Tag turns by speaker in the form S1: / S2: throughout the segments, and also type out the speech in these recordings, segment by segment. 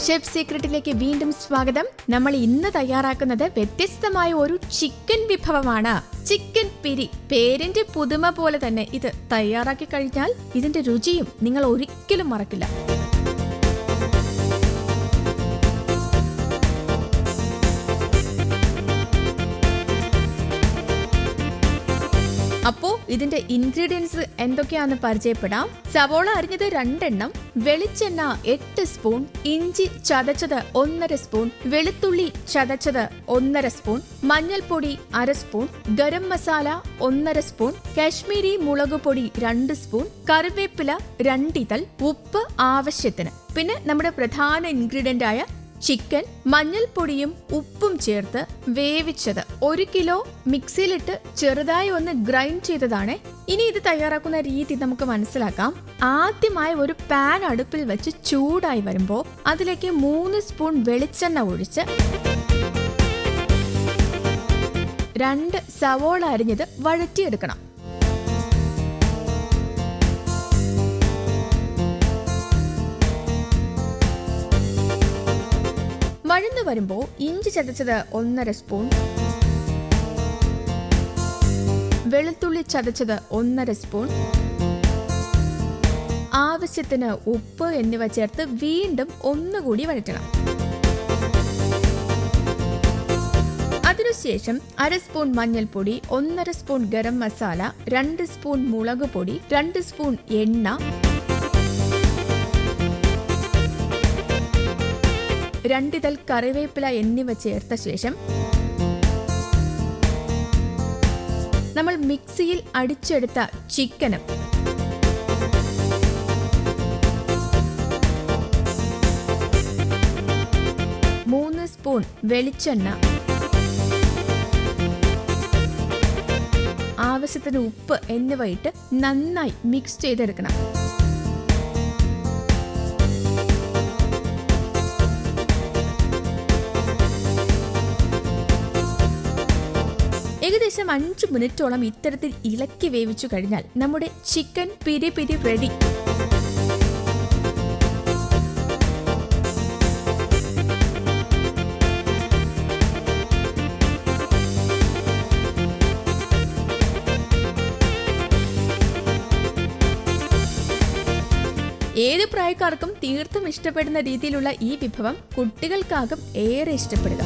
S1: Chef സീക്രട്ടിലേക്ക് വീണ്ടും സ്വാഗതം. നമ്മൾ ഇന്ന് തയ്യാറാക്കുന്നത് വ്യത്യസ്തമായ ഒരു ചിക്കൻ വിഭവമാണ്. ചിക്കൻ പിരി. പേരിന്റെ പുതുമ പോലെ തന്നെ ഇത് തയ്യാറാക്കി കഴിഞ്ഞാൽ ഇതിന്റെ രുചിയും നിങ്ങൾ ഒരിക്കലും മറക്കില്ല. അപ്പോ ഇതിന്റെ ഇൻഗ്രീഡിയൻസ് എന്തൊക്കെയാണെന്ന് പരിചയപ്പെടാം. സവോള അരിഞ്ഞത് 2 എണ്ണം, വെളിച്ചെണ്ണ 8 സ്പൂൺ, ഇഞ്ചി ചതച്ചത് 1.5 സ്പൂൺ, വെളുത്തുള്ളി ചതച്ചത് 1.5 സ്പൂൺ, മഞ്ഞൾപ്പൊടി 1/2 സ്പൂൺ, ഗരം മസാല 1.5 സ്പൂൺ, കാശ്മീരി മുളക് പൊടി 2 സ്പൂൺ, കറിവേപ്പില 2 ഇതൾ, ഉപ്പ് ആവശ്യത്തിന്. പിന്നെ നമ്മുടെ പ്രധാന ഇൻഗ്രീഡിയന്റ് ആയ ചിക്കൻ മഞ്ഞൾപ്പൊടിയും ഉപ്പും ചേർത്ത് വേവിച്ചത് 1 കിലോ മിക്സിയിലിട്ട് ചെറുതായി ഒന്ന് ഗ്രൈൻഡ് ചെയ്തതാണ്. ഇനി ഇത് തയ്യാറാക്കുന്ന രീതി നമുക്ക് മനസ്സിലാക്കാം. ആദ്യമായി ഒരു പാൻ അടുപ്പിൽ വെച്ച് ചൂടായി വരുമ്പോൾ അതിലേക്ക് 3 സ്പൂൺ വെളിച്ചെണ്ണ ഒഴിച്ച് 2 സവോള അരിഞ്ഞത് വഴറ്റിയെടുക്കണം. വഴന്നു വരുമ്പോൾ ഇഞ്ചി ചതച്ചത് 1.5 സ്പൂൺ, വെളുത്തുള്ളി ചതച്ചത് 1.5 സ്പൂൺ, ആവശ്യത്തിന് ഉപ്പ് എന്നിവ ചേർത്ത് വീണ്ടും ഒന്നുകൂടി വഴറ്റണം. അതിനുശേഷം 1/2 സ്പൂൺ മഞ്ഞൾപ്പൊടി, 1.5 സ്പൂൺ ഗരം മസാല, 2 സ്പൂൺ മുളക് പൊടി, 2 സ്പൂൺ എണ്ണ, 2 ഇതൾ കറിവേപ്പില എന്നിവ ചേർത്ത ശേഷം നമ്മൾ മിക്സിയിൽ അടിച്ചെടുത്ത ചിക്കനും മൂന്ന് സ്പൂൺ വെളിച്ചെണ്ണ, ആവശ്യത്തിന് ഉപ്പ് എന്നിവ ഇട്ട് നന്നായി മിക്സ് ചെയ്തെടുക്കണം. ഏകദേശം 5 മിനിറ്റോളം ഇത്തരത്തിൽ ഇളക്കി വേവിച്ചു കഴിഞ്ഞാൽ നമ്മുടെ ചിക്കൻ പിരി പിരി റെഡി. ഏത് പ്രായക്കാർക്കും തീർത്തും ഇഷ്ടപ്പെടുന്ന രീതിയിലുള്ള ഈ വിഭവം കുട്ടികൾക്കാകും ഏറെ ഇഷ്ടപ്പെടുക.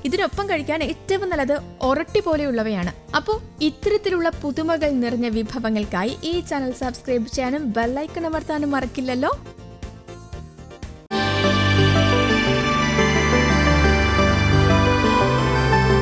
S1: ഇതിനൊപ്പം കഴിക്കാൻ ഏറ്റവും നല്ലത് ഒറട്ടി പോലെയുള്ളവയാണ്. അപ്പോൾ ഇത്തരത്തിലുള്ള പുതുമകൾ നിറഞ്ഞ വിഭവങ്ങൾക്കായി ഈ ചാനൽ സബ്സ്ക്രൈബ് ചെയ്യാനും ബെല്ലൈക്കൺ അമർത്താനും മറക്കില്ലല്ലോ.